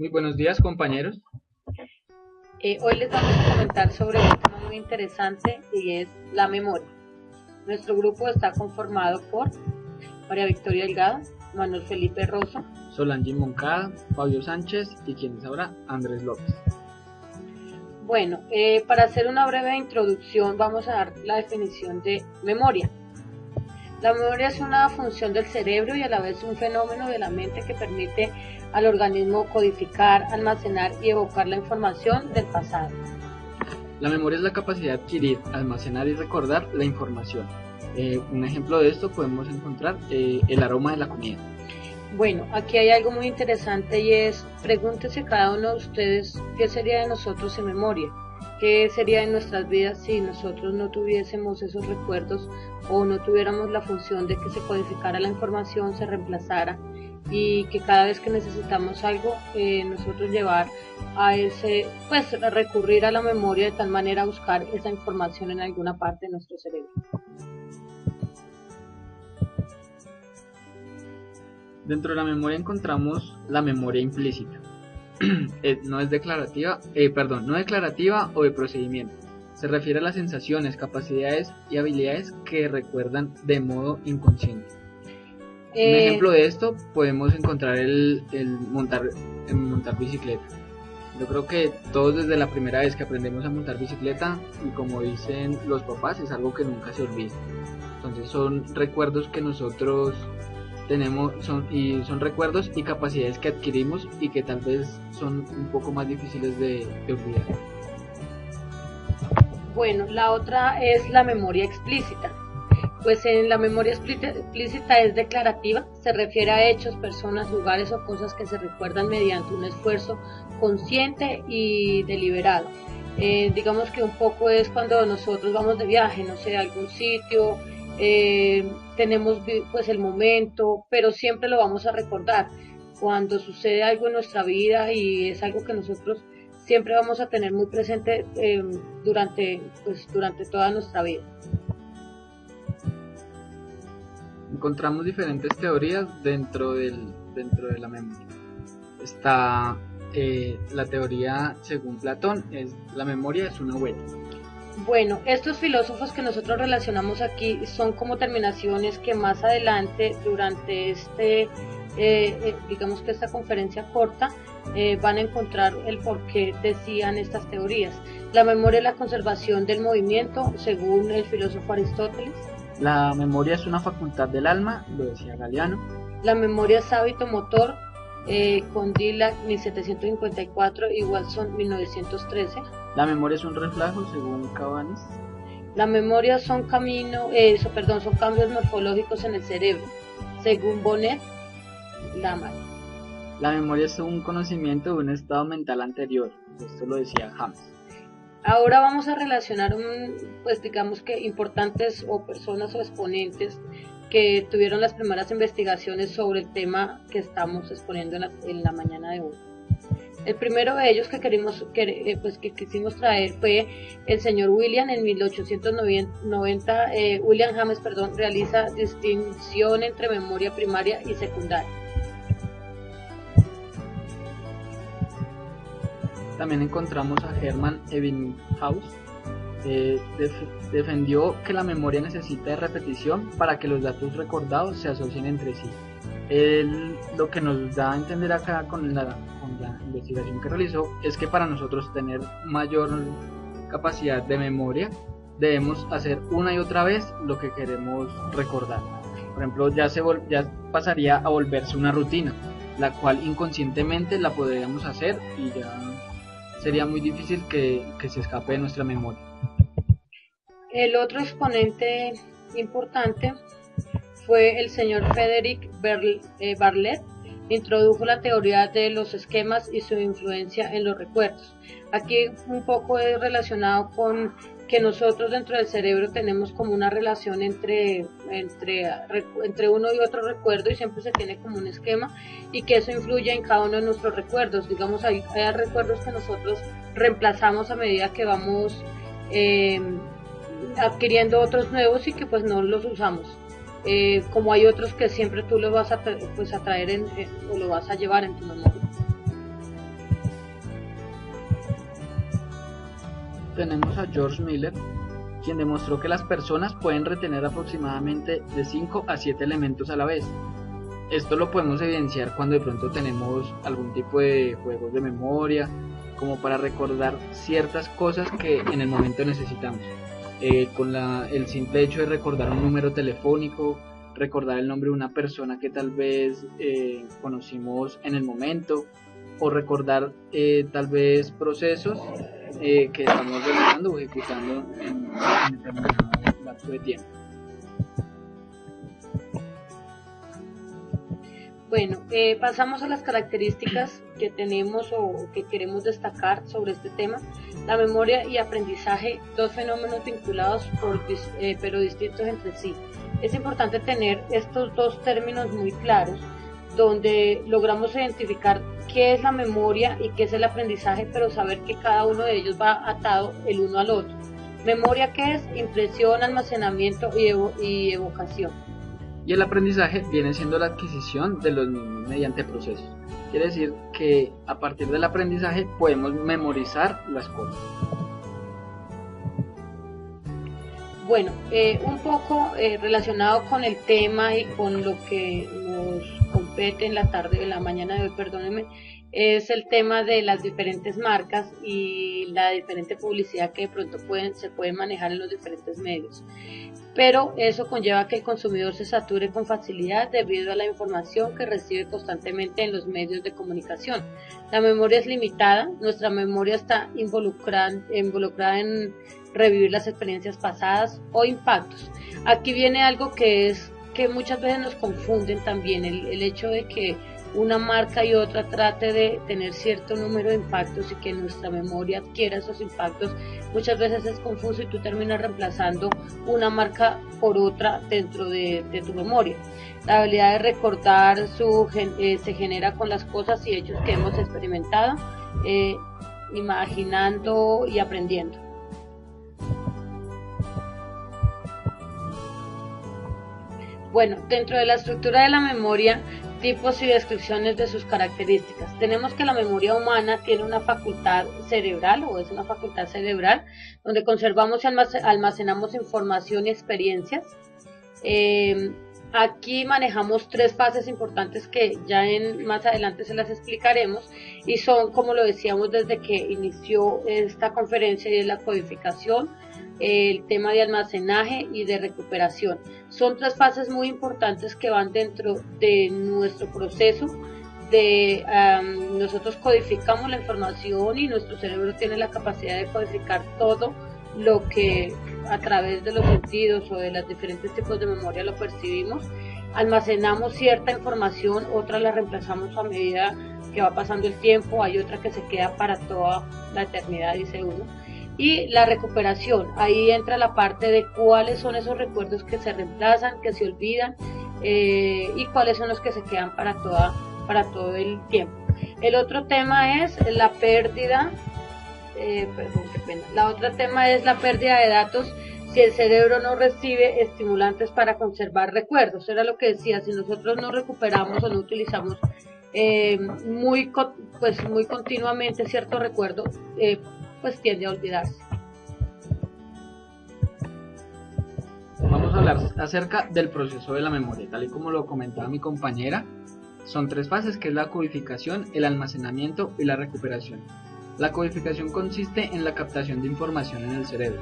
Muy buenos días, compañeros. Hoy les vamos a comentar sobre un tema muy interesante y es la memoria. Nuestro grupo está conformado por María Victoria Delgado, Manuel Felipe Rosso, Solange Moncada, Fabio Sánchez y quienes ahora Andrés López. Bueno, para hacer una breve introducción vamos a dar la definición de memoria. La memoria es una función del cerebro y a la vez un fenómeno de la mente que permite al organismo codificar, almacenar y evocar la información del pasado. La memoria es la capacidad de adquirir, almacenar y recordar la información. Un ejemplo de esto podemos encontrar el aroma de la comida. Bueno, aquí hay algo muy interesante y es, pregúntese cada uno de ustedes qué sería de nosotros sin memoria, qué sería de nuestras vidas si nosotros no tuviésemos esos recuerdos o no tuviéramos la función de que se codificara la información, se reemplazara y que cada vez que necesitamos algo nosotros llevar a ese, pues recurrir a la memoria de tal manera a buscar esa información en alguna parte de nuestro cerebro. Dentro de la memoria encontramos la memoria implícita. No es declarativa o de procedimiento. Se refiere a las sensaciones, capacidades y habilidades que recuerdan de modo inconsciente. Un ejemplo de esto podemos encontrar el montar bicicleta. Yo creo que todos desde la primera vez que aprendemos a montar bicicleta, y como dicen los papás, es algo que nunca se olvida. Entonces son recuerdos que nosotros tenemos, son recuerdos y capacidades que adquirimos y que tal vez son un poco más difíciles de olvidar. Bueno, la otra es la memoria explícita. Pues en la memoria explícita es declarativa, se refiere a hechos, personas, lugares o cosas que se recuerdan mediante un esfuerzo consciente y deliberado. Digamos que un poco es cuando nosotros vamos de viaje, no sé, a algún sitio, tenemos pues el momento, pero siempre lo vamos a recordar. Cuando sucede algo en nuestra vida y es algo que nosotros siempre vamos a tener muy presente durante toda nuestra vida. Encontramos diferentes teorías dentro de la memoria. Está la teoría según Platón, la memoria es una huella. Bueno, estos filósofos que nosotros relacionamos aquí son como terminaciones que más adelante durante digamos que esta conferencia corta van a encontrar el por qué decían estas teorías. La memoria es la conservación del movimiento según el filósofo Aristóteles. La memoria es una facultad del alma, lo decía Galeano. La memoria es hábito motor, con Dirac 1754 y Watson 1913. La memoria es un reflejo, según Cabanis. La memoria son cambios morfológicos en el cerebro, según Bonnet Lamar. La memoria es un conocimiento de un estado mental anterior, esto lo decía James. Ahora vamos a relacionar pues digamos que importantes o personas o exponentes que tuvieron las primeras investigaciones sobre el tema que estamos exponiendo en la mañana de hoy. El primero de ellos que quisimos traer fue el señor William. En 1890 William James realiza distinción entre memoria primaria y secundaria. También encontramos a Hermann Ebbinghaus. Defendió que la memoria necesita de repetición para que los datos recordados se asocien entre sí. Lo que nos da a entender acá con la investigación que realizó es que para nosotros tener mayor capacidad de memoria debemos hacer una y otra vez lo que queremos recordar. Por ejemplo, ya pasaría a volverse una rutina, la cual inconscientemente la podríamos hacer y ya sería muy difícil que se escape de nuestra memoria. El otro exponente importante fue el señor Frederick Bartlett. Introdujo la teoría de los esquemas y su influencia en los recuerdos. Aquí un poco es relacionado con que nosotros dentro del cerebro tenemos como una relación entre uno y otro recuerdo y siempre se tiene como un esquema y que eso influye en cada uno de nuestros recuerdos. Digamos, hay recuerdos que nosotros reemplazamos a medida que vamos adquiriendo otros nuevos y que pues no los usamos. Como hay otros que siempre tú lo vas a traer o lo vas a llevar en tu memoria. tenemos a George Miller, quien demostró que las personas pueden retener aproximadamente de 5 a 7 elementos a la vez. Esto lo podemos evidenciar cuando de pronto tenemos algún tipo de juegos de memoria, como para recordar ciertas cosas que en el momento necesitamos. Con el simple hecho de recordar un número telefónico, recordar el nombre de una persona que tal vez conocimos en el momento, o recordar tal vez procesos que estamos realizando o ejecutando en determinado lapso de tiempo. Bueno, pasamos a las características que tenemos o que queremos destacar sobre este tema. La memoria y aprendizaje, dos fenómenos vinculados pero distintos entre sí. Es importante tener estos dos términos muy claros, donde logramos identificar qué es la memoria y qué es el aprendizaje, pero saber que cada uno de ellos va atado el uno al otro. Memoria, ¿qué es? Impresión, almacenamiento y evocación. Y el aprendizaje viene siendo la adquisición de los mismos mediante procesos. Quiere decir que a partir del aprendizaje podemos memorizar las cosas. Bueno, un poco relacionado con el tema y con lo que nos compete en la tarde, en la mañana de hoy, perdónenme, es el tema de las diferentes marcas y la diferente publicidad que de pronto se puede manejar en los diferentes medios. Pero eso conlleva que el consumidor se sature con facilidad debido a la información que recibe constantemente en los medios de comunicación. La memoria es limitada, nuestra memoria está involucrada en revivir las experiencias pasadas o impactos. Aquí viene algo que muchas veces nos confunden también, el hecho de que una marca y otra trate de tener cierto número de impactos y que nuestra memoria adquiera esos impactos. Muchas veces es confuso y tú terminas reemplazando una marca por otra dentro de tu memoria. La habilidad de recordar se genera con las cosas y hechos que hemos experimentado, imaginando y aprendiendo. Bueno, dentro de la estructura de la memoria, tipos y descripciones de sus características. Tenemos que la memoria humana tiene una facultad cerebral, o es una facultad cerebral, donde conservamos y almacenamos información y experiencias. Aquí manejamos tres fases importantes que ya más adelante se las explicaremos, y son, como lo decíamos desde que inició esta conferencia, y es la codificación, el tema de almacenaje y de recuperación. Son tres fases muy importantes que van dentro de nuestro proceso nosotros codificamos la información y nuestro cerebro tiene la capacidad de codificar todo lo que a través de los sentidos o de los diferentes tipos de memoria lo percibimos. Almacenamos cierta información, otra la reemplazamos a medida que va pasando el tiempo, hay otra que se queda para toda la eternidad, dice uno. Y la recuperación, ahí entra la parte de cuáles son esos recuerdos que se reemplazan, que se olvidan, y cuáles son los que se quedan para todo el tiempo. El otro tema es la pérdida, la otra tema es la pérdida de datos si el cerebro no recibe estimulantes para conservar recuerdos. Era lo que decía, si nosotros no recuperamos o no utilizamos muy continuamente cierto recuerdo, pues tiende a olvidarse. Vamos a hablar acerca del proceso de la memoria, tal y como lo comentaba mi compañera. Son tres fases, que es la codificación, el almacenamiento y la recuperación. La codificación consiste en la captación de información en el cerebro.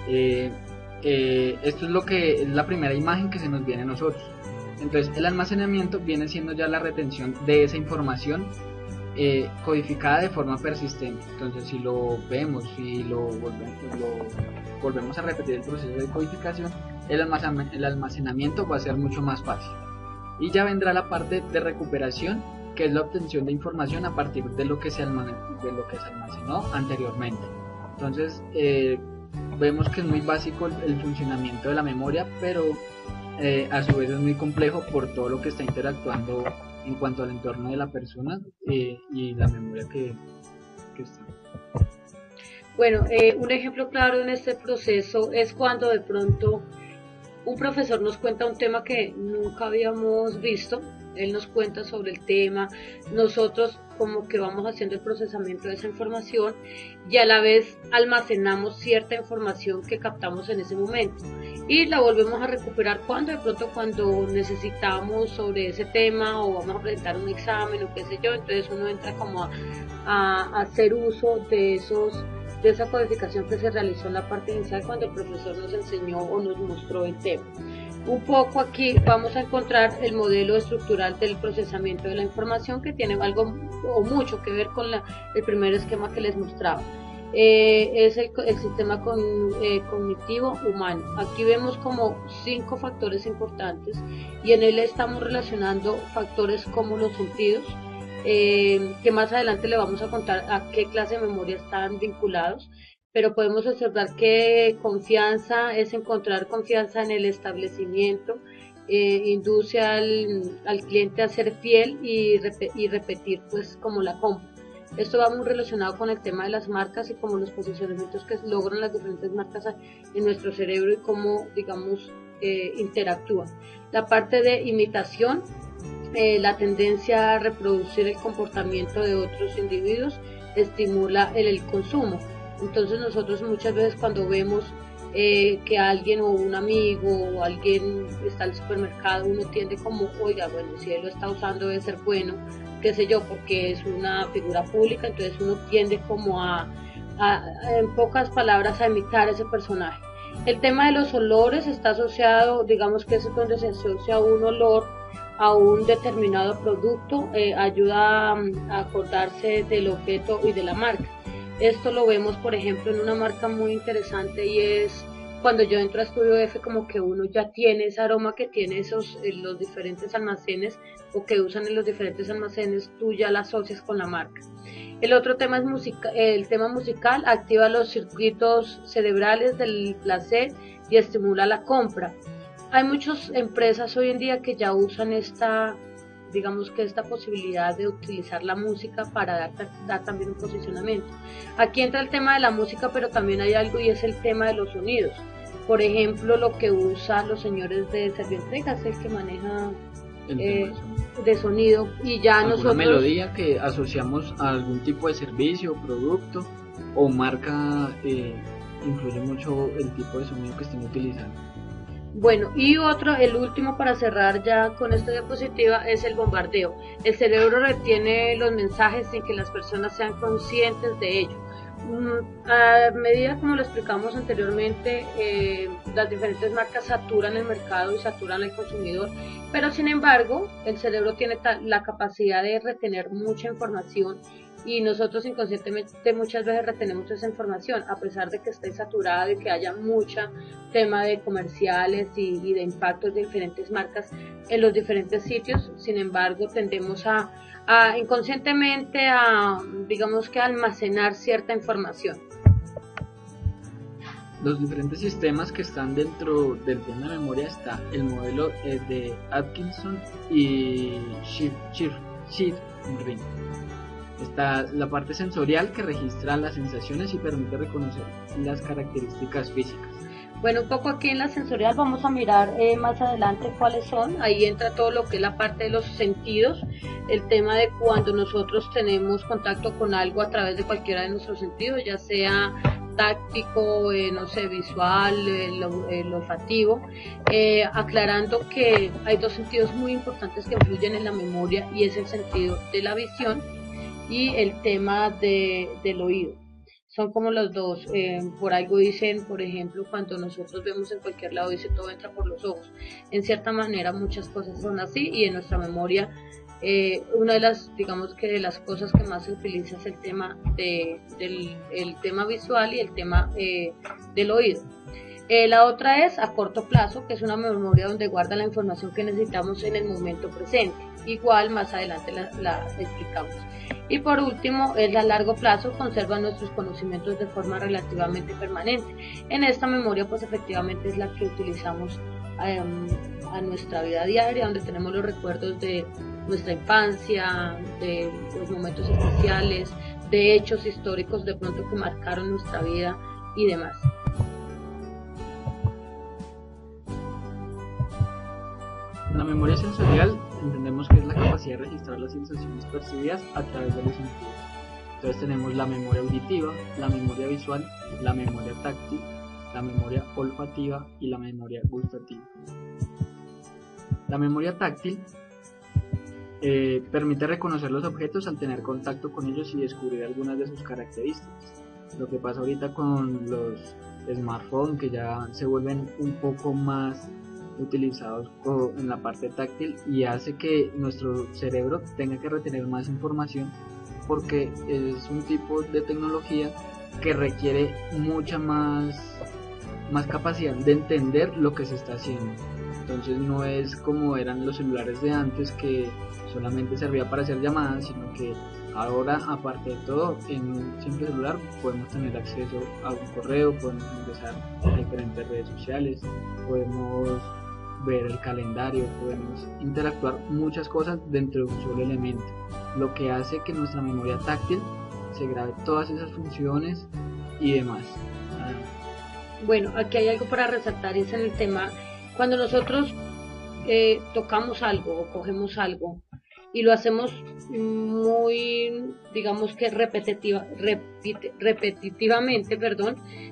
Esto es lo que es la primera imagen que se nos viene a nosotros. Entonces el almacenamiento viene siendo ya la retención de esa información codificada de forma persistente. Entonces si lo vemos y lo volvemos a repetir el proceso de codificación, el almacenamiento va a ser mucho más fácil. Y ya vendrá la parte de recuperación, que es la obtención de información a partir de lo que se almacenó anteriormente. Entonces vemos que es muy básico el funcionamiento de la memoria, pero a su vez es muy complejo por todo lo que está interactuando en cuanto al entorno de la persona y la memoria que está. Bueno, un ejemplo claro en este proceso es cuando de pronto un profesor nos cuenta un tema que nunca habíamos visto, él nos cuenta sobre el tema, nosotros como que vamos haciendo el procesamiento de esa información y a la vez almacenamos cierta información que captamos en ese momento y la volvemos a recuperar cuando de pronto cuando necesitamos sobre ese tema o vamos a presentar un examen o qué sé yo, entonces uno entra como a hacer uso de esa codificación que se realizó en la parte inicial cuando el profesor nos enseñó o nos mostró el tema. Un poco aquí vamos a encontrar el modelo estructural del procesamiento de la información que tiene algo o mucho que ver con el primer esquema que les mostraba. Es el sistema cognitivo humano. Aquí vemos como 5 factores importantes y en él estamos relacionando factores como los sentidos, que más adelante le vamos a contar a qué clase de memoria están vinculados, pero podemos observar que confianza es encontrar confianza en el establecimiento, induce al cliente a ser fiel y repetir pues como la compra. Esto va muy relacionado con el tema de las marcas y como los posicionamientos que logran las diferentes marcas en nuestro cerebro y cómo digamos interactúan. La parte de imitación, la tendencia a reproducir el comportamiento de otros individuos estimula el consumo. Entonces nosotros muchas veces cuando vemos que alguien o un amigo o alguien está al supermercado, uno tiende como, oiga, bueno, si él lo está usando debe ser bueno, qué sé yo, porque es una figura pública, entonces uno tiende como en pocas palabras, a imitar ese personaje. El tema de los olores está asociado, digamos que es donde se asocia un olor a un determinado producto, ayuda a acordarse del objeto y de la marca. Esto lo vemos, por ejemplo, en una marca muy interesante y es cuando yo entro a Estudio F, como que uno ya tiene ese aroma que tiene los diferentes almacenes o que usan en los diferentes almacenes, tú ya la asocias con la marca. El otro tema es el tema musical, activa los circuitos cerebrales del placer y estimula la compra. Hay muchas empresas hoy en día que ya usan digamos que esta posibilidad de utilizar la música para dar también un posicionamiento. Aquí entra el tema de la música, pero también hay algo y es el tema de los sonidos. Por ejemplo, lo que usan los señores de Servientrega es el que maneja de sonido y ya nosotros... Una melodía que asociamos a algún tipo de servicio, producto o marca, influye mucho el tipo de sonido que estén utilizando. Bueno, y el último para cerrar ya con esta diapositiva es el bombardeo. El cerebro retiene los mensajes sin que las personas sean conscientes de ello. A medida como lo explicamos anteriormente, las diferentes marcas saturan el mercado y saturan al consumidor, pero sin embargo el cerebro tiene la capacidad de retener mucha información y nosotros inconscientemente muchas veces retenemos esa información a pesar de que esté saturado y que haya mucho tema de comerciales y de impactos de diferentes marcas en los diferentes sitios. Sin embargo, tendemos a inconscientemente digamos que almacenar cierta información. Los diferentes sistemas que están dentro del tema de memoria está el modelo de Atkinson y Shiffrin. Está la parte sensorial que registra las sensaciones y permite reconocer las características físicas. Bueno, un poco aquí en la sensorial vamos a mirar más adelante cuáles son. Ahí entra todo lo que es la parte de los sentidos, el tema de cuando nosotros tenemos contacto con algo a través de cualquiera de nuestros sentidos, ya sea táctico, no sé, visual, el olfativo, aclarando que hay dos sentidos muy importantes que influyen en la memoria y es el sentido de la visión y el tema del oído. Son como los dos, por algo dicen, por ejemplo, cuando nosotros vemos en cualquier lado dice todo entra por los ojos. En cierta manera muchas cosas son así y en nuestra memoria una de las, digamos que de las cosas que más se utiliza es el tema el tema visual y el tema del oído. La otra es a corto plazo, que es una memoria donde guarda la información que necesitamos en el momento presente. Igual más adelante la explicamos. Y por último es a largo plazo, conserva nuestros conocimientos de forma relativamente permanente. En esta memoria pues efectivamente es la que utilizamos a nuestra vida diaria, donde tenemos los recuerdos de nuestra infancia, de los momentos especiales, de hechos históricos de pronto que marcaron nuestra vida y demás. memoria sensorial entendemos que es la capacidad de registrar las sensaciones percibidas a través de los sentidos. Entonces tenemos la memoria auditiva, la memoria visual, la memoria táctil, la memoria olfativa y la memoria gustativa. La memoria táctil permite reconocer los objetos al tener contacto con ellos y descubrir algunas de sus características. Lo que pasa ahorita con los smartphones, que ya se vuelven un poco más utilizados en la parte táctil, y hace que nuestro cerebro tenga que retener más información, porque es un tipo de tecnología que requiere mucha más capacidad de entender lo que se está haciendo. Entonces no es como eran los celulares de antes, que solamente servía para hacer llamadas, sino que ahora, aparte de todo, en un simple celular podemos tener acceso a un correo, podemos ingresar a diferentes redes sociales, podemos ver el calendario, podemos interactuar muchas cosas dentro de un solo elemento, lo que hace que nuestra memoria táctil se grabe todas esas funciones y demás. Bueno, aquí hay algo para resaltar, y es en el tema cuando nosotros tocamos algo o cogemos algo y lo hacemos muy, digamos que repetitivamente,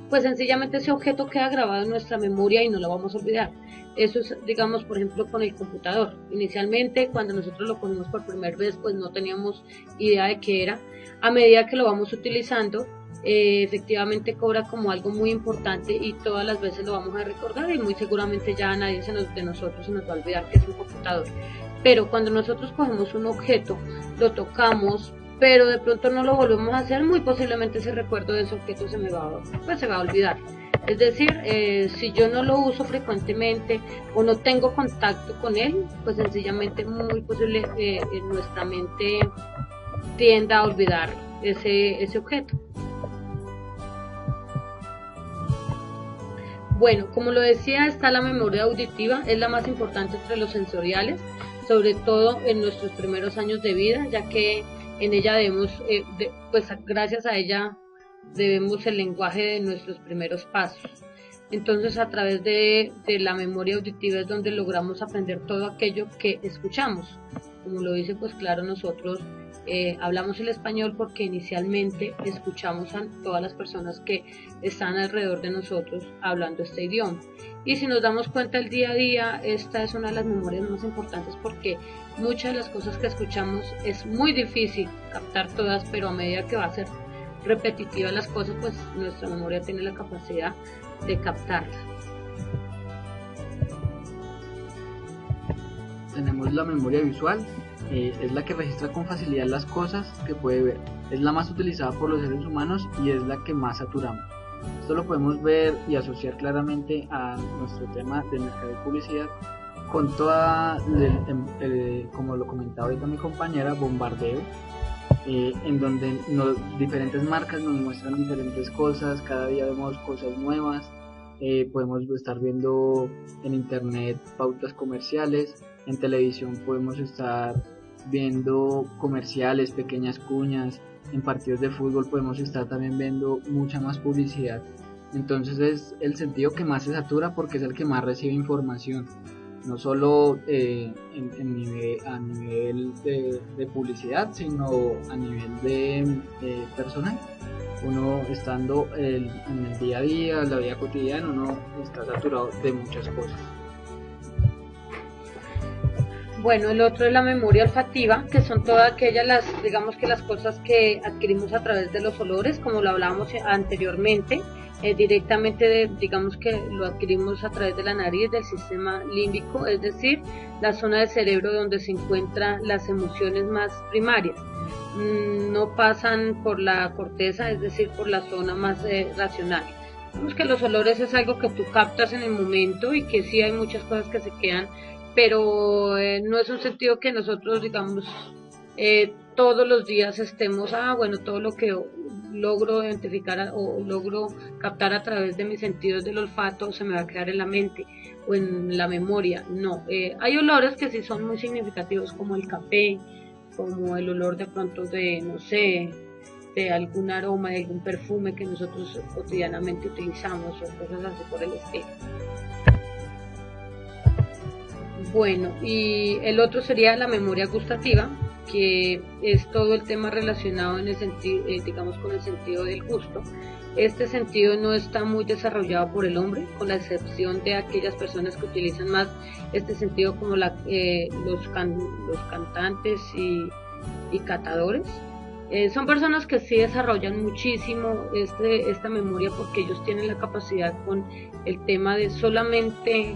pues sencillamente ese objeto queda grabado en nuestra memoria y no lo vamos a olvidar. Eso es, digamos, por ejemplo, con el computador. Inicialmente, cuando nosotros lo cogimos por primera vez, pues no teníamos idea de qué era. A medida que lo vamos utilizando, efectivamente cobra como algo muy importante, y todas las veces lo vamos a recordar, y muy seguramente ya a nadie de nosotros se nos va a olvidar que es un computador. Pero cuando nosotros cogemos un objeto, lo tocamos, pero de pronto no lo volvemos a hacer, muy posiblemente ese recuerdo de ese objeto se va a olvidar. Es decir, si yo no lo uso frecuentemente o no tengo contacto con él, pues sencillamente muy posible nuestra mente tienda a olvidar ese objeto. Bueno, como lo decía, está la memoria auditiva, es la más importante entre los sensoriales, sobre todo en nuestros primeros años de vida, ya que en ella debemos, pues gracias a ella debemos el lenguaje de nuestros primeros pasos. Entonces, a través de la memoria auditiva es donde logramos aprender todo aquello que escuchamos. Como lo dice, pues claro, nosotros hablamos el español porque inicialmente escuchamos a todas las personas que están alrededor de nosotros hablando este idioma. Y si nos damos cuenta el día a día, esta es una de las memorias más importantes, porque muchas de las cosas que escuchamos es muy difícil captar todas, pero a medida que va a ser repetitiva las cosas, pues nuestra memoria tiene la capacidad de captarlas. Tenemos la memoria visual, es la que registra con facilidad las cosas que puede ver, es la más utilizada por los seres humanos y es la que más saturamos. Esto lo podemos ver y asociar claramente a nuestro tema de mercado y publicidad, con toda, como lo comentaba ahorita mi compañera, bombardeo, en donde diferentes marcas nos muestran diferentes cosas, cada día vemos cosas nuevas, podemos estar viendo en internet pautas comerciales, en televisión podemos estar viendo comerciales, pequeñas cuñas, en partidos de fútbol podemos estar también viendo mucha más publicidad. Entonces es el sentido que más se satura, porque es el que más recibe información, no solo a nivel de publicidad, sino a nivel de personal. Uno estando en el día a día, la vida cotidiana, uno está saturado de muchas cosas. Bueno, el otro es la memoria olfativa, que son todas aquellas, las cosas que adquirimos a través de los olores, como lo hablábamos anteriormente. Directamente digamos que lo adquirimos a través de la nariz, del sistema límbico, es decir, la zona del cerebro donde se encuentran las emociones más primarias. No pasan por la corteza, es decir, por la zona más racional. Digamos que los olores es algo que tú captas en el momento, y que sí hay muchas cosas que se quedan, pero no es un sentido que nosotros, digamos, todos los días estemos, todo lo que logro identificar o logro captar a través de mis sentidos del olfato se me va a quedar en la mente o en la memoria. No, hay olores que sí son muy significativos, como el café, como el olor de pronto de, no sé, de algún aroma, de algún perfume que nosotros cotidianamente utilizamos, o cosas así por el estilo. Bueno, y el otro sería la memoria gustativa, que es todo el tema relacionado en el sentido, digamos, con el sentido del gusto. Este sentido no está muy desarrollado por el hombre, con la excepción de aquellas personas que utilizan más este sentido como los cantantes y catadores. Son personas que sí desarrollan muchísimo esta memoria porque ellos tienen la capacidad con el tema de solamente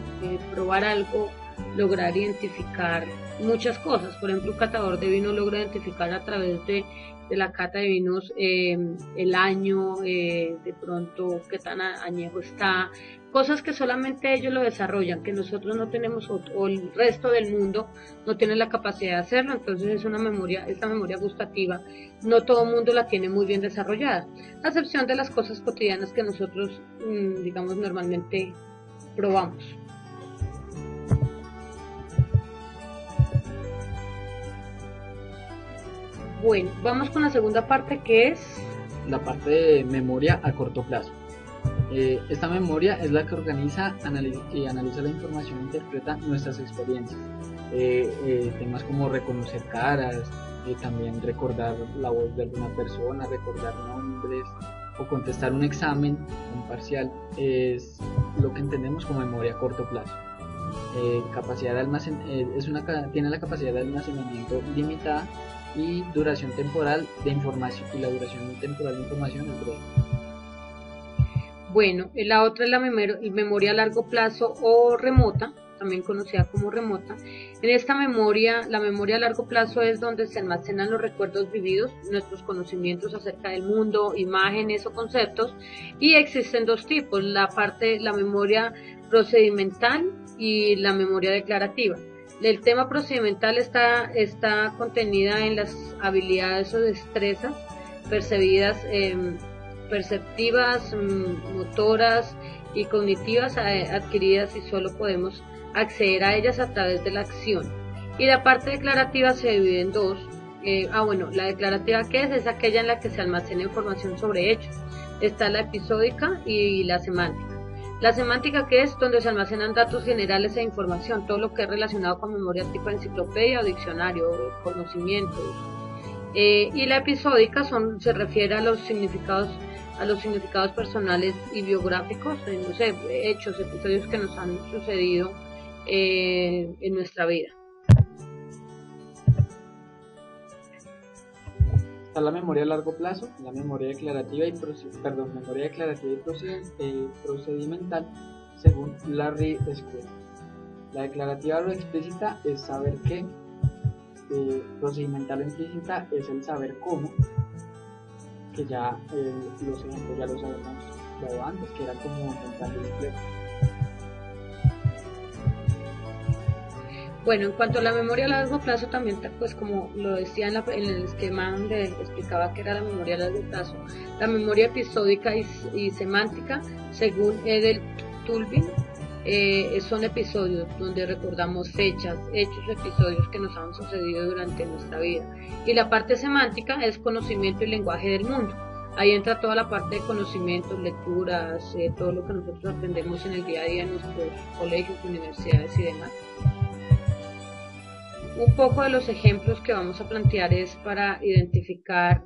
probar algo, lograr identificar muchas cosas. Por ejemplo, un catador de vino logra identificar a través de la cata de vinos el año, de pronto qué tan añejo está, cosas que solamente ellos lo desarrollan, que nosotros no tenemos o el resto del mundo no tiene la capacidad de hacerlo. Entonces es una memoria, esta memoria gustativa, no todo el mundo la tiene muy bien desarrollada, a excepción de las cosas cotidianas que nosotros, digamos, normalmente probamos. Bueno, vamos con la segunda parte, que es la parte de memoria a corto plazo. Esta memoria es la que organiza y analiza la información e interpreta nuestras experiencias. Temas como reconocer caras, también recordar la voz de alguna persona, recordar nombres o contestar un examen, un parcial, es lo que entendemos como memoria a corto plazo. Capacidad de tiene la capacidad de almacenamiento limitada y duración temporal de información, y la duración temporal de información es breve. Bueno, la otra es la memoria a largo plazo o remota, también conocida como remota. En esta memoria, la memoria a largo plazo es donde se almacenan los recuerdos vividos, nuestros conocimientos acerca del mundo, imágenes o conceptos, y existen dos tipos, la memoria procedimental y la memoria declarativa. El tema procedimental está contenida en las habilidades o destrezas perceptivas, motoras y cognitivas adquiridas, y solo podemos acceder a ellas a través de la acción. Y la parte declarativa se divide en dos. La declarativa, ¿qué es? Es aquella en la que se almacena información sobre hechos. Está la episódica y la semántica. La semántica, que es donde se almacenan datos generales e información, todo lo que es relacionado con memoria tipo enciclopedia o diccionario, conocimientos. Y la episódica se refiere a los significados personales y biográficos, no sé, hechos, episodios que nos han sucedido en nuestra vida. Está la memoria a largo plazo, la memoria declarativa y procedimental, según Larry Square. La declarativa o explícita es saber qué, procedimental o implícita es el saber cómo, que ya los ejemplos ya los habíamos dado antes, que era como mental display. Bueno, en cuanto a la memoria a largo plazo, también, pues como lo decía en el esquema donde explicaba que era la memoria a largo plazo, la memoria episódica y semántica, según Edel Tulvin, son episodios donde recordamos fechas, hechos, episodios que nos han sucedido durante nuestra vida. Y la parte semántica es conocimiento y lenguaje del mundo. Ahí entra toda la parte de conocimientos, lecturas, todo lo que nosotros aprendemos en el día a día en nuestros colegios, universidades y demás. Un poco de los ejemplos que vamos a plantear es para identificar,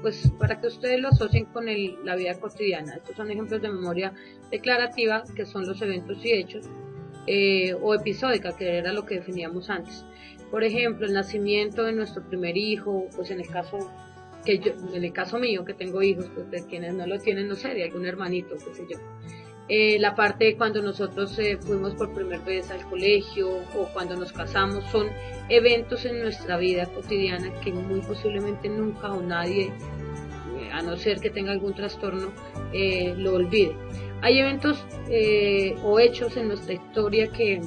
pues para que ustedes lo asocien con la vida cotidiana. Estos son ejemplos de memoria declarativa, que son los eventos y hechos, o episódica, que era lo que definíamos antes. Por ejemplo, el nacimiento de nuestro primer hijo, pues en el caso mío, que tengo hijos, pues de quienes no lo tienen, no sé, de algún hermanito, qué sé yo. La parte de cuando nosotros fuimos por primera vez al colegio o cuando nos casamos, son eventos en nuestra vida cotidiana que muy posiblemente nunca o nadie, a no ser que tenga algún trastorno, lo olvide. Hay eventos o hechos en nuestra historia que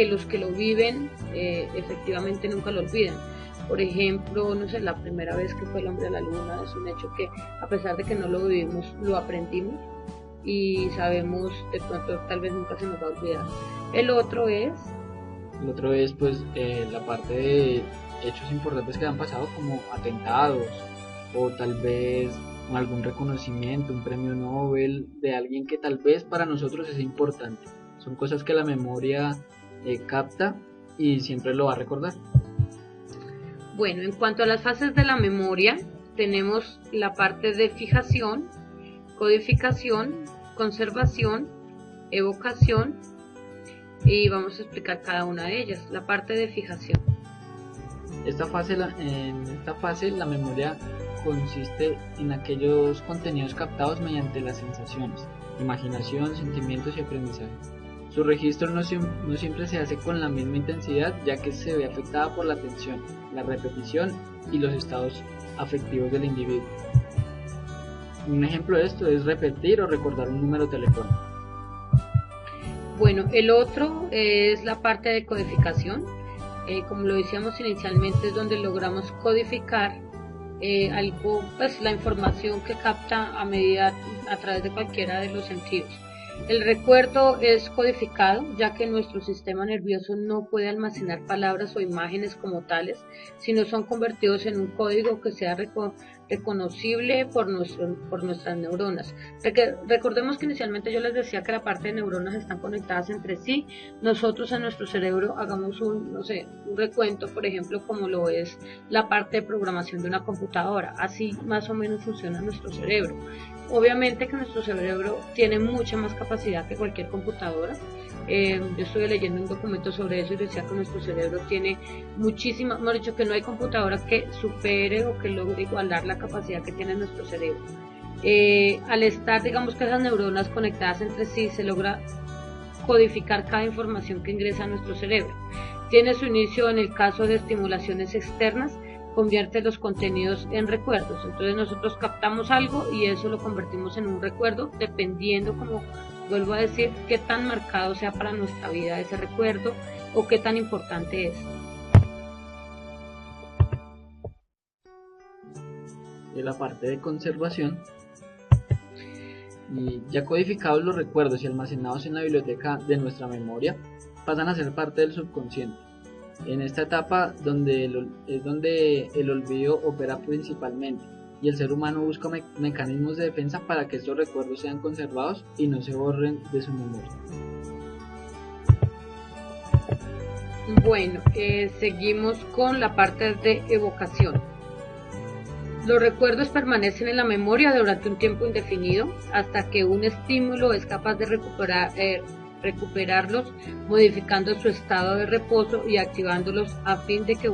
los que lo viven efectivamente nunca lo olvidan. Por ejemplo, no sé, la primera vez que fue el hombre a la luna es un hecho que, a pesar de que no lo vivimos, lo aprendimos y sabemos, de pronto tal vez nunca se nos va a olvidar. El otro es pues la parte de hechos importantes que han pasado, como atentados o tal vez algún reconocimiento, un premio Nobel de alguien que tal vez para nosotros es importante. Son cosas que la memoria capta y siempre lo va a recordar. Bueno, en cuanto a las fases de la memoria, tenemos la parte de fijación, codificación, conservación, evocación, y vamos a explicar cada una de ellas. La parte de fijación. En esta fase la memoria consiste en aquellos contenidos captados mediante las sensaciones, imaginación, sentimientos y aprendizaje. Su registro no siempre se hace con la misma intensidad, ya que se ve afectada por la atención, la repetición y los estados afectivos del individuo. Un ejemplo de esto es repetir o recordar un número telefónico. Bueno, el otro es la parte de codificación. Como lo decíamos inicialmente, es donde logramos codificar algo, pues la información que capta a través de cualquiera de los sentidos. El recuerdo es codificado, ya que nuestro sistema nervioso no puede almacenar palabras o imágenes como tales, sino son convertidos en un código que sea reconocible por nuestras neuronas. Recordemos que inicialmente yo les decía que la parte de neuronas están conectadas entre sí. Nosotros en nuestro cerebro hagamos un recuento, por ejemplo, como lo es la parte de programación de una computadora. Así más o menos funciona nuestro cerebro. Obviamente que nuestro cerebro tiene mucha más capacidad que cualquier computadora. Yo estuve leyendo un documento sobre eso y decía que nuestro cerebro tiene muchísima, hemos dicho que no hay computadora que supere o que logre igualar la capacidad que tiene nuestro cerebro. Al estar, digamos que esas neuronas conectadas entre sí, se logra codificar cada información que ingresa a nuestro cerebro. Tiene su inicio en el caso de estimulaciones externas, convierte los contenidos en recuerdos. Entonces nosotros captamos algo y eso lo convertimos en un recuerdo, dependiendo, como vuelvo a decir, qué tan marcado sea para nuestra vida ese recuerdo o qué tan importante es. De la parte de conservación, y ya codificados los recuerdos y almacenados en la biblioteca de nuestra memoria, pasan a ser parte del subconsciente. En esta etapa es donde el olvido opera principalmente, y el ser humano busca mecanismos de defensa para que estos recuerdos sean conservados y no se borren de su memoria. Bueno, seguimos con la parte de evocación. Los recuerdos permanecen en la memoria durante un tiempo indefinido hasta que un estímulo es capaz de recuperarlos, modificando su estado de reposo y activándolos a fin de que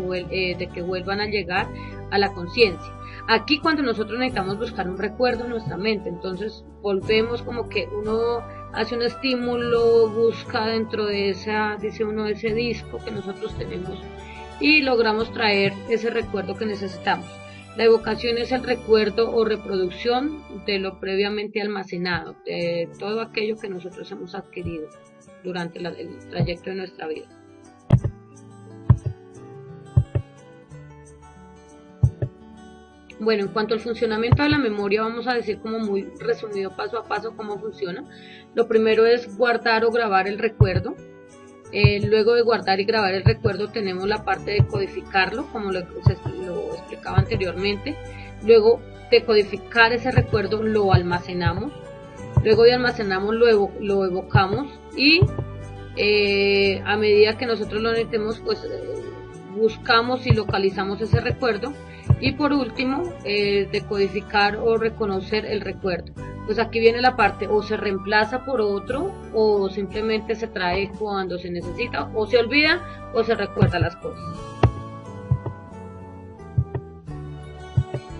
vuelvan a llegar a la conciencia. Aquí cuando nosotros necesitamos buscar un recuerdo en nuestra mente, entonces volvemos, como que uno hace un estímulo, busca dentro de ese disco que nosotros tenemos y logramos traer ese recuerdo que necesitamos. La evocación es el recuerdo o reproducción de lo previamente almacenado, de todo aquello que nosotros hemos adquirido durante el trayecto de nuestra vida. Bueno, en cuanto al funcionamiento de la memoria, vamos a decir como muy resumido, paso a paso, cómo funciona. Lo primero es guardar o grabar el recuerdo. Luego de guardar y grabar el recuerdo tenemos la parte de codificarlo, como lo explicaba anteriormente. Luego de codificar ese recuerdo lo almacenamos. Luego de almacenamos lo evocamos y a medida que nosotros lo necesitemos, pues buscamos y localizamos ese recuerdo. Y por último, de codificar o reconocer el recuerdo. Pues aquí viene la parte, o se reemplaza por otro, o simplemente se trae cuando se necesita, o se olvida, o se recuerda las cosas.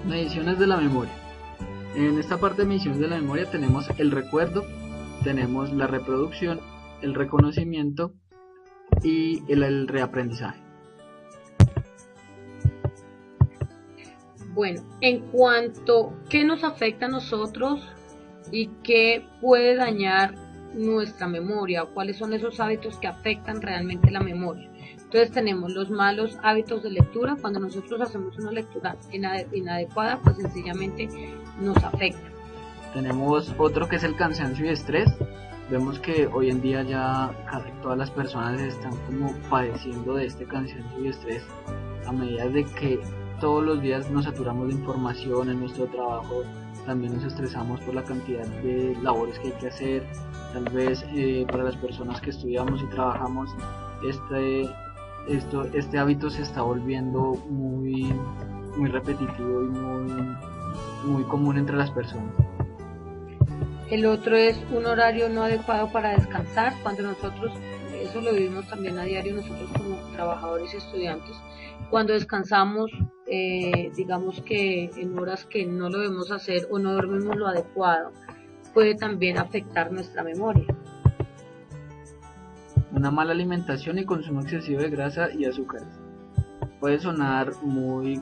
Mediciones de la memoria. En esta parte de mediciones de la memoria tenemos el recuerdo, tenemos la reproducción, el reconocimiento y el reaprendizaje. Bueno, en cuanto a qué nos afecta a nosotros y qué puede dañar nuestra memoria, o cuáles son esos hábitos que afectan realmente la memoria. Entonces tenemos los malos hábitos de lectura. Cuando nosotros hacemos una lectura inadecuada, pues sencillamente nos afecta. Tenemos otro que es el cansancio y estrés. Vemos que hoy en día ya casi todas las personas están como padeciendo de este cansancio y estrés a medida de que todos los días nos saturamos de información en nuestro trabajo. También nos estresamos por la cantidad de labores que hay que hacer. Tal vez para las personas que estudiamos y trabajamos, este hábito se está volviendo muy repetitivo y muy común entre las personas. El otro es un horario no adecuado para descansar, cuando nosotros, eso lo vivimos también a diario nosotros como trabajadores y estudiantes, cuando descansamos, digamos que en horas que no lo debemos hacer o no dormimos lo adecuado, puede también afectar nuestra memoria. Una mala alimentación y consumo excesivo de grasa y azúcares. Puede sonar muy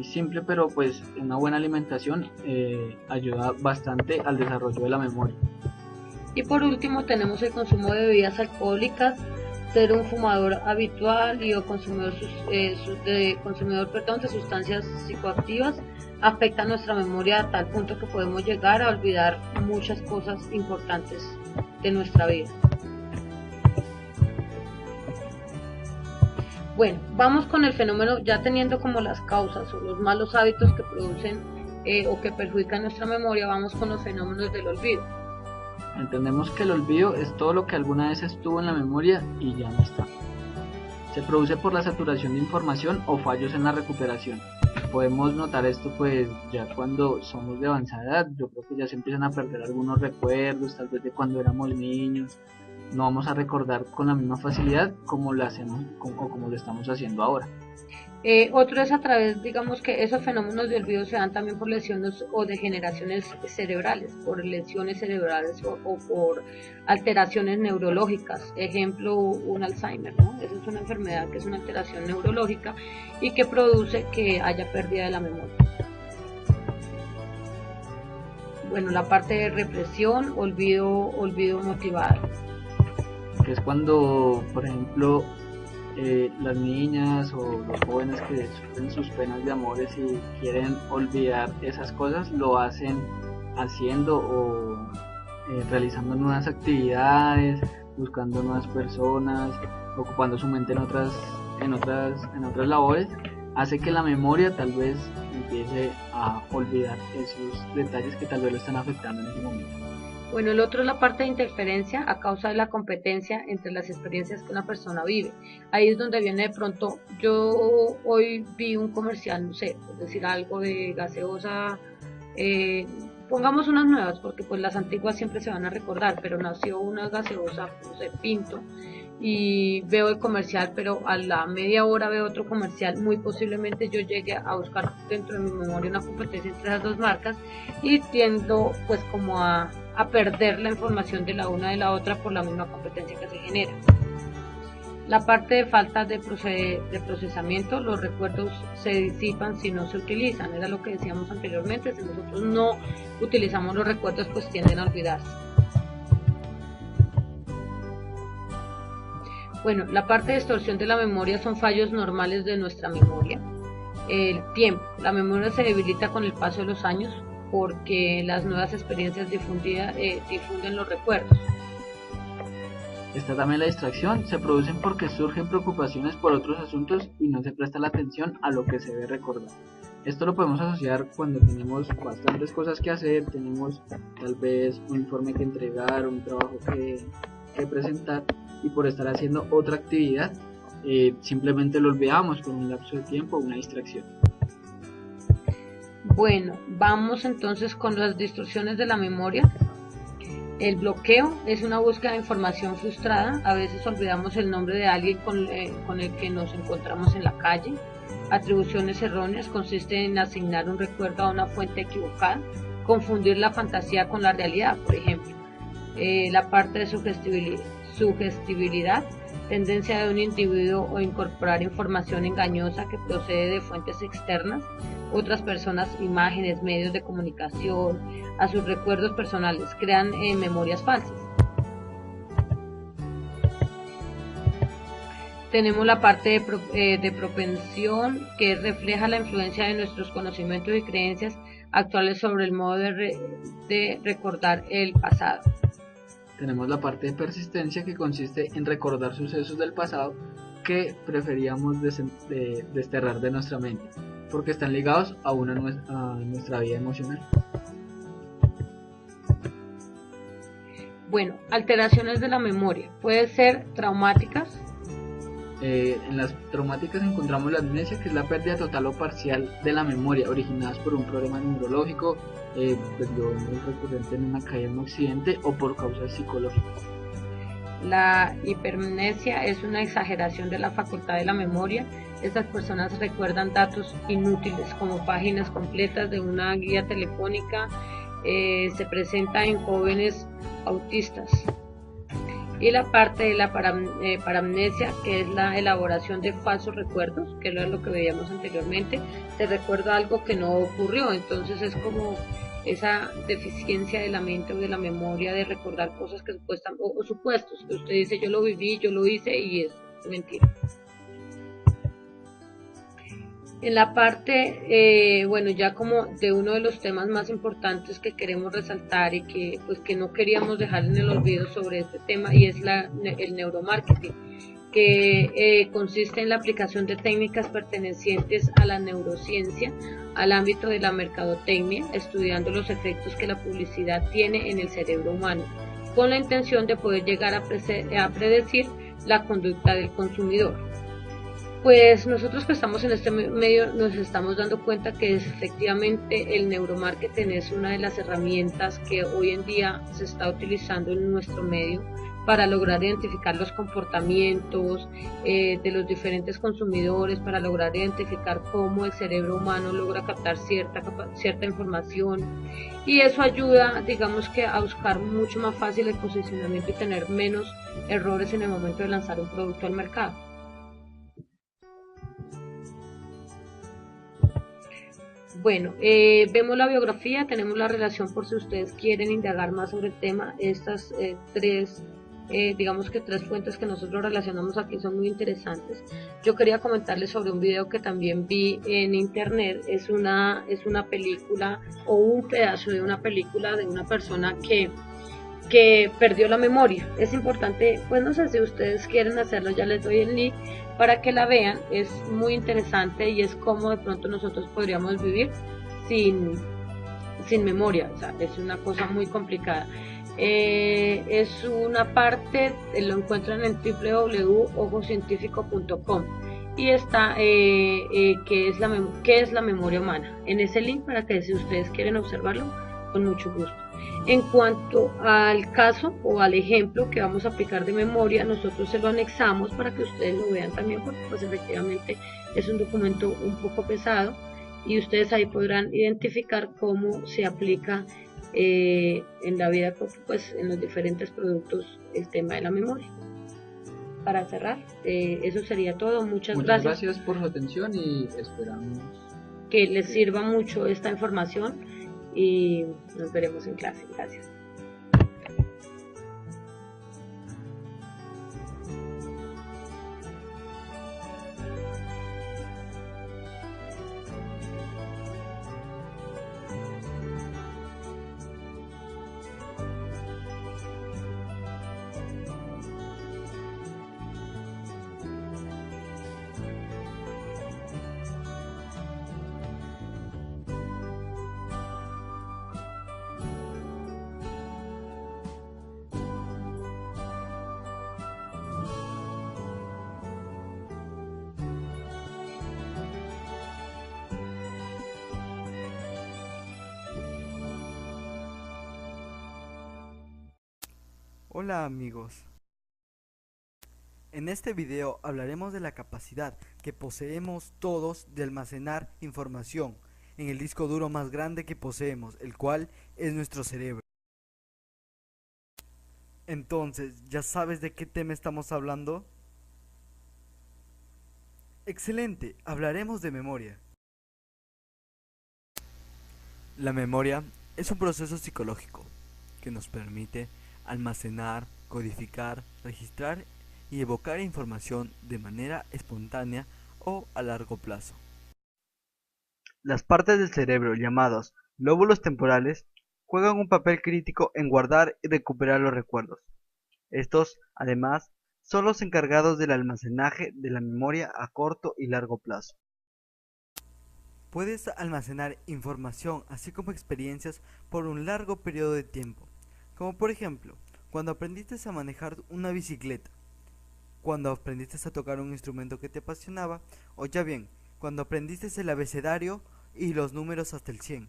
simple, pero pues una buena alimentación ayuda bastante al desarrollo de la memoria. Y por último tenemos el consumo de bebidas alcohólicas, ser un fumador habitual y o consumidor de sustancias psicoactivas afecta nuestra memoria a tal punto que podemos llegar a olvidar muchas cosas importantes de nuestra vida. Bueno, vamos con el fenómeno, ya teniendo como las causas o los malos hábitos que producen o que perjudican nuestra memoria, vamos con los fenómenos del olvido. Entendemos que el olvido es todo lo que alguna vez estuvo en la memoria y ya no está. Se produce por la saturación de información o fallos en la recuperación. Podemos notar esto pues ya cuando somos de avanzada edad. Yo creo que ya se empiezan a perder algunos recuerdos, tal vez de cuando éramos niños. No vamos a recordar con la misma facilidad como lo hacemos o como lo estamos haciendo ahora. Otro es a través, digamos que esos fenómenos de olvido se dan también por lesiones o degeneraciones cerebrales, por lesiones cerebrales o por alteraciones neurológicas. Ejemplo, un Alzheimer, ¿no? Esa es una enfermedad que es una alteración neurológica y que produce que haya pérdida de la memoria. Bueno, la parte de represión, olvido motivado. Que es cuando, por ejemplo, las niñas o los jóvenes que sufren sus penas de amores y quieren olvidar esas cosas, lo hacen haciendo o realizando nuevas actividades, buscando nuevas personas, ocupando su mente en otras labores, hace que la memoria tal vez empiece a olvidar esos detalles que tal vez lo están afectando en ese momento. Bueno, el otro es la parte de interferencia a causa de la competencia entre las experiencias que una persona vive. Ahí es donde viene de pronto, yo hoy vi un comercial, no sé, es decir, algo de gaseosa, pongamos unas nuevas, porque pues las antiguas siempre se van a recordar, pero nació una gaseosa, no sé, Pinto, y veo el comercial, pero a la media hora veo otro comercial, muy posiblemente yo llegue a buscar dentro de mi memoria una competencia entre las dos marcas y tiendo pues como a perder la información de la una de la otra por la misma competencia que se genera. La parte de falta de procesamiento, los recuerdos se disipan si no se utilizan, era lo que decíamos anteriormente, si nosotros no utilizamos los recuerdos pues tienden a olvidarse. Bueno, la parte de distorsión de la memoria son fallos normales de nuestra memoria. El tiempo, la memoria se debilita con el paso de los años porque las nuevas experiencias difunden los recuerdos. Está también la distracción, se producen porque surgen preocupaciones por otros asuntos y no se presta la atención a lo que se debe recordar. Esto lo podemos asociar cuando tenemos bastantes cosas que hacer, tenemos tal vez un informe que entregar, un trabajo que presentar, y por estar haciendo otra actividad simplemente lo olvidamos por un lapso de tiempo o una distracción. Bueno, vamos entonces con las distorsiones de la memoria. El bloqueo es una búsqueda de información frustrada, a veces olvidamos el nombre de alguien con el que nos encontramos en la calle. Atribuciones erróneas consiste en asignar un recuerdo a una fuente equivocada, confundir la fantasía con la realidad, por ejemplo. La parte de sugestibilidad, tendencia de un individuo o incorporar información engañosa que procede de fuentes externas, otras personas, imágenes, medios de comunicación, a sus recuerdos personales, crean memorias falsas. Tenemos la parte de propensión, que refleja la influencia de nuestros conocimientos y creencias actuales sobre el modo de recordar el pasado. Tenemos la parte de persistencia, que consiste en recordar sucesos del pasado que preferíamos desterrar de nuestra mente, porque están ligados a nuestra vida emocional. Bueno, alteraciones de la memoria, pueden ser traumáticas. En las traumáticas encontramos la amnesia, que es la pérdida total o parcial de la memoria, originadas por un problema neurológico, pues lo vemos recurrente en una caída, en un accidente o por causas psicológicas. La hipermnesia es una exageración de la facultad de la memoria. Estas personas recuerdan datos inútiles como páginas completas de una guía telefónica. Se presenta en jóvenes autistas. Y la parte de la paramnesia, que es la elaboración de falsos recuerdos, que es lo que veíamos anteriormente. Se recuerda algo que no ocurrió, entonces es como esa deficiencia de la mente o de la memoria de recordar cosas que supuestamente, o supuestos, que usted dice yo lo viví, yo lo hice y es mentira. En la parte, bueno, ya como de uno de los temas más importantes que queremos resaltar y que pues que no queríamos dejar en el olvido sobre este tema, y es el neuromarketing, que consiste en la aplicación de técnicas pertenecientes a la neurociencia al ámbito de la mercadotecnia, estudiando los efectos que la publicidad tiene en el cerebro humano, con la intención de poder llegar a predecir la conducta del consumidor. Pues nosotros que estamos en este medio nos estamos dando cuenta que efectivamente el neuromarketing es una de las herramientas que hoy en día se está utilizando en nuestro medio para lograr identificar los comportamientos de los diferentes consumidores, para lograr identificar cómo el cerebro humano logra captar cierta información, y eso ayuda, digamos que, a buscar mucho más fácil el posicionamiento y tener menos errores en el momento de lanzar un producto al mercado. Bueno, vemos la biografía, tenemos la relación por si ustedes quieren indagar más sobre el tema. Estas digamos que tres fuentes que nosotros relacionamos aquí son muy interesantes. Yo quería comentarles sobre un video que también vi en internet. Es una película o un pedazo de una película de una persona que perdió la memoria. Es importante, pues no sé si ustedes quieren hacerlo, ya les doy el link para que la vean. Es muy interesante y es como de pronto nosotros podríamos vivir sin memoria. O sea, es una cosa muy complicada. Es una parte, lo encuentran en www.ojocientifico.com y está qué es la memoria humana, en ese link, para que si ustedes quieren observarlo, con mucho gusto. En cuanto al caso o al ejemplo que vamos a aplicar de memoria, nosotros se lo anexamos para que ustedes lo vean también, porque pues efectivamente es un documento un poco pesado y ustedes ahí podrán identificar cómo se aplica en la vida, pues en los diferentes productos, el tema de la memoria. Para cerrar, eso sería todo. Muchas gracias por su atención y esperamos que les sirva mucho esta información y nos veremos en clase. Gracias. Hola amigos, en este video hablaremos de la capacidad que poseemos todos de almacenar información en el disco duro más grande que poseemos, el cual es nuestro cerebro. Entonces, ¿ya sabes de qué tema estamos hablando? Excelente, hablaremos de memoria. La memoria es un proceso psicológico que nos permite almacenar, codificar, registrar y evocar información de manera espontánea o a largo plazo. Las partes del cerebro llamados lóbulos temporales juegan un papel crítico en guardar y recuperar los recuerdos. Estos, además, son los encargados del almacenaje de la memoria a corto y largo plazo. Puedes almacenar información así como experiencias por un largo periodo de tiempo, como por ejemplo, cuando aprendiste a manejar una bicicleta. cuando aprendiste a tocar un instrumento que te apasionaba, o ya bien, cuando aprendiste el abecedario y los números hasta el 100.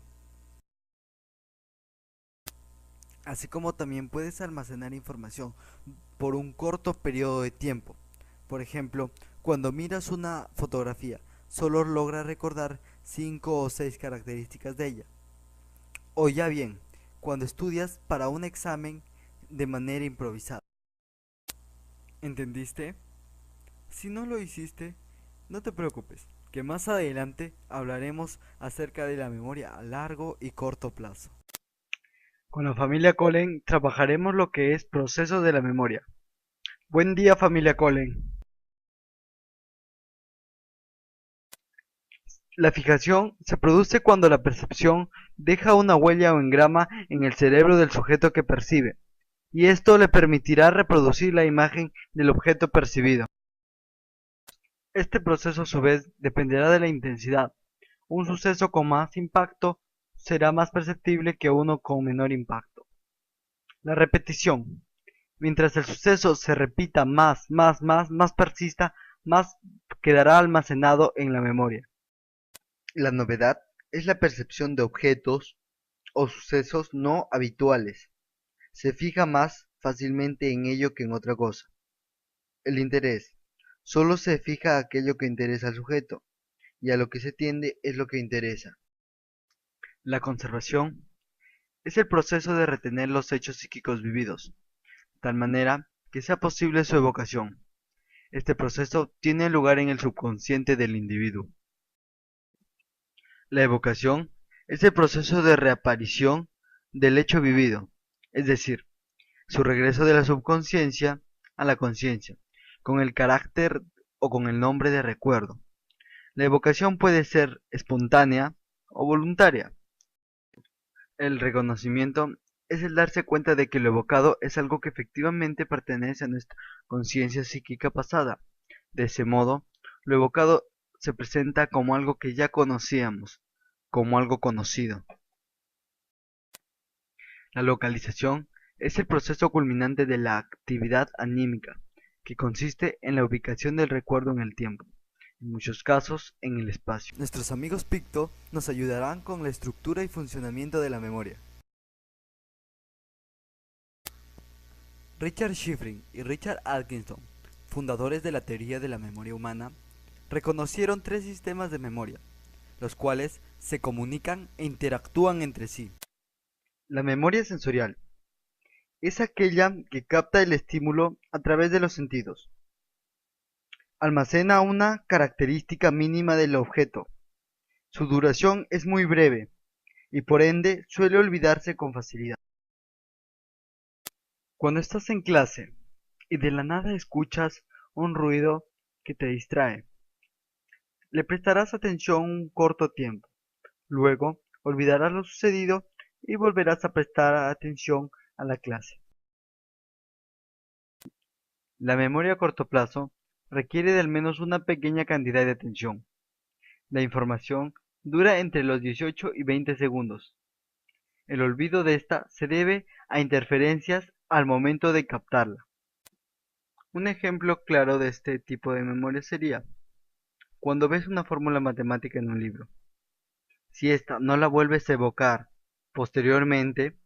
Así como también puedes almacenar información por un corto periodo de tiempo. Por ejemplo, cuando miras una fotografía, solo logras recordar 5 o 6 características de ella. O ya bien, cuando estudias para un examen de manera improvisada. ¿Entendiste? Si no lo hiciste, no te preocupes, que más adelante hablaremos acerca de la memoria a largo y corto plazo. Con la familia Collen trabajaremos lo que es proceso de la memoria. Buen día, familia Collen. La fijación se produce cuando la percepción deja una huella o engrama en el cerebro del sujeto que percibe, y esto le permitirá reproducir la imagen del objeto percibido. Este proceso a su vez dependerá de la intensidad. Un suceso con más impacto será más perceptible que uno con menor impacto. La repetición. Mientras el suceso se repita más persista, más quedará almacenado en la memoria. La novedad es la percepción de objetos o sucesos no habituales. Se fija más fácilmente en ello que en otra cosa. El interés. Solo se fija aquello que interesa al sujeto, y a lo que se tiende es lo que interesa. La conservación es el proceso de retener los hechos psíquicos vividos, de tal manera que sea posible su evocación. Este proceso tiene lugar en el subconsciente del individuo. La evocación es el proceso de reaparición del hecho vivido, es decir, su regreso de la subconsciencia a la conciencia, con el carácter o con el nombre de recuerdo. La evocación puede ser espontánea o voluntaria. El reconocimiento es el darse cuenta de que lo evocado es algo que efectivamente pertenece a nuestra conciencia psíquica pasada. De ese modo, lo evocado se presenta como algo que ya conocíamos, como algo conocido. La localización es el proceso culminante de la actividad anímica, que consiste en la ubicación del recuerdo en el tiempo, en muchos casos en el espacio. Nuestros amigos Picto nos ayudarán con la estructura y funcionamiento de la memoria. Richard Shiffrin y Richard Atkinson, fundadores de la teoría de la memoria humana, reconocieron 3 sistemas de memoria, los cuales se comunican e interactúan entre sí. La memoria sensorial es aquella que capta el estímulo a través de los sentidos. Almacena una característica mínima del objeto. Su duración es muy breve y por ende suele olvidarse con facilidad. Cuando estás en clase y de la nada escuchas un ruido que te distrae, le prestarás atención un corto tiempo. Luego olvidarás lo sucedido y volverás a prestar atención a la clase. La memoria a corto plazo requiere de al menos una pequeña cantidad de atención. La información dura entre los 18 y 20 segundos. El olvido de esta se debe a interferencias al momento de captarla. Un ejemplo claro de este tipo de memoria sería cuando ves una fórmula matemática en un libro. Si esta no la vuelves a evocar posteriormente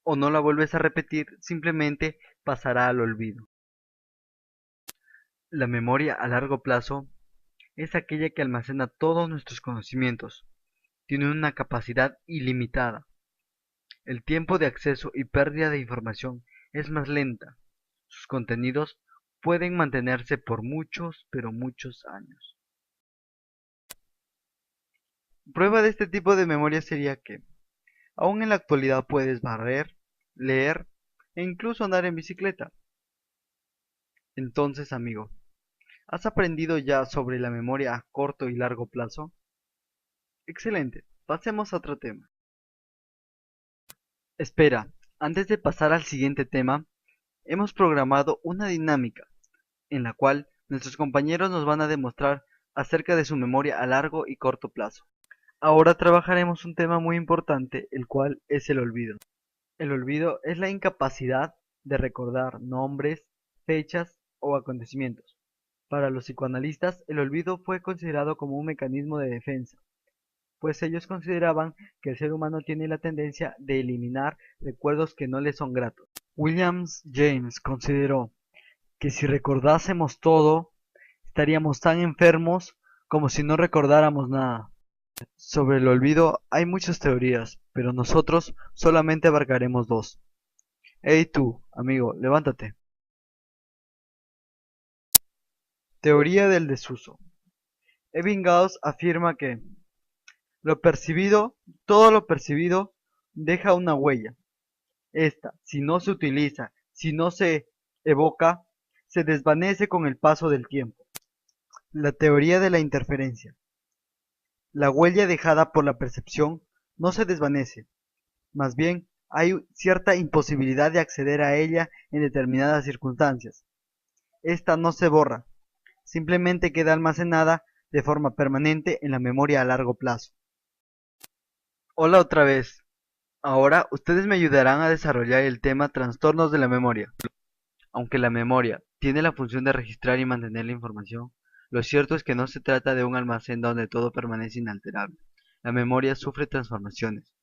o no la vuelves a repetir, simplemente pasará al olvido. La memoria a largo plazo es aquella que almacena todos nuestros conocimientos. Tiene una capacidad ilimitada. El tiempo de acceso y pérdida de información es más lenta. Sus contenidos pueden mantenerse por muchos, pero muchos años. Prueba de este tipo de memoria sería que, aún en la actualidad puedes barrer, leer e incluso andar en bicicleta. Entonces, amigo, ¿has aprendido ya sobre la memoria a corto y largo plazo? Excelente, pasemos a otro tema. Espera, antes de pasar al siguiente tema, hemos programado una dinámica en la cual nuestros compañeros nos van a demostrar acerca de su memoria a largo y corto plazo. Ahora trabajaremos un tema muy importante, el cual es el olvido. El olvido es la incapacidad de recordar nombres, fechas o acontecimientos. Para los psicoanalistas, el olvido fue considerado como un mecanismo de defensa, pues ellos consideraban que el ser humano tiene la tendencia de eliminar recuerdos que no le son gratos. William James consideró que si recordásemos todo, estaríamos tan enfermos como si no recordáramos nada. Sobre el olvido hay muchas teorías, pero nosotros solamente abarcaremos dos. Hey tú, amigo, levántate. Teoría del desuso. Ebbinghaus afirma que lo percibido, todo lo percibido, deja una huella. Esta, si no se utiliza, si no se evoca, se desvanece con el paso del tiempo. La teoría de la interferencia. La huella dejada por la percepción no se desvanece, más bien hay cierta imposibilidad de acceder a ella en determinadas circunstancias. Esta no se borra, simplemente queda almacenada de forma permanente en la memoria a largo plazo. Hola otra vez. Ahora ustedes me ayudarán a desarrollar el tema trastornos de la memoria. Aunque la memoria tiene la función de registrar y mantener la información, lo cierto es que no se trata de un almacén donde todo permanece inalterable. La memoria sufre transformaciones.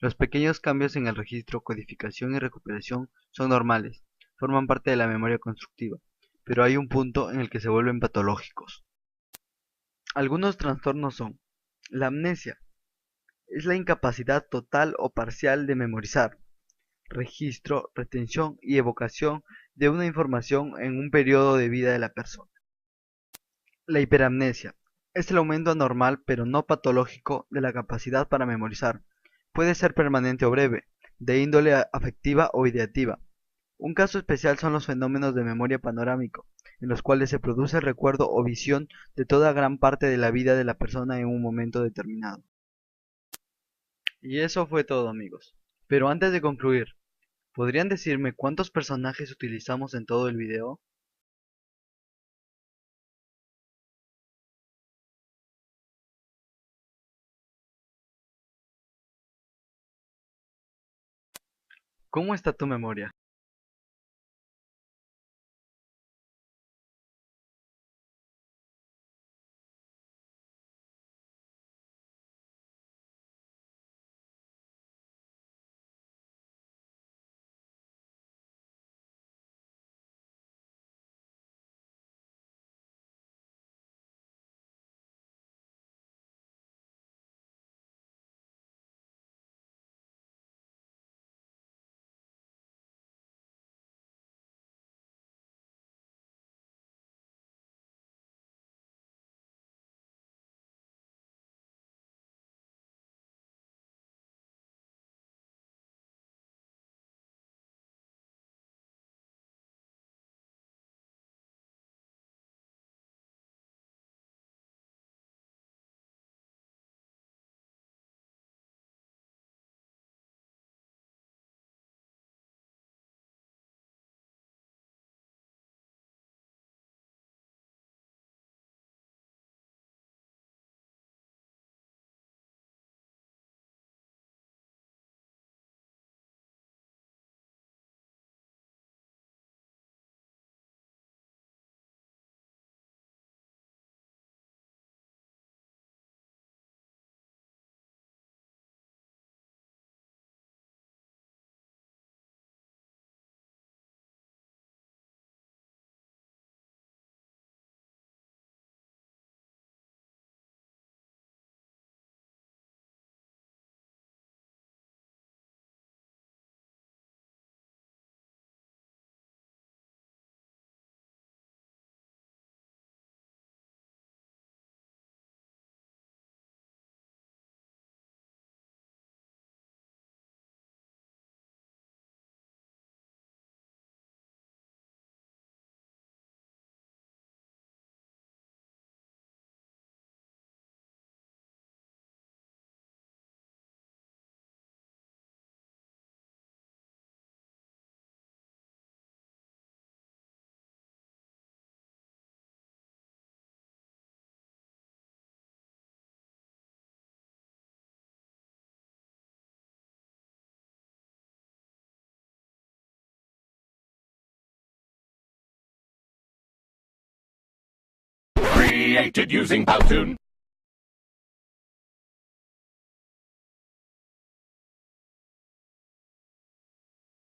Los pequeños cambios en el registro, codificación y recuperación son normales, forman parte de la memoria constructiva, pero hay un punto en el que se vuelven patológicos. Algunos trastornos son la amnesia, es la incapacidad total o parcial de memorizar, registro, retención y evocación de una información en un periodo de vida de la persona. La hiperamnesia es el aumento anormal pero no patológico de la capacidad para memorizar. Puede ser permanente o breve, de índole afectiva o ideativa. Un caso especial son los fenómenos de memoria panorámico, en los cuales se produce el recuerdo o visión de toda gran parte de la vida de la persona en un momento determinado. Y eso fue todo, amigos. Pero antes de concluir, ¿podrían decirme cuántos personajes utilizamos en todo el video? ¿Cómo está tu memoria? created using Powtoon.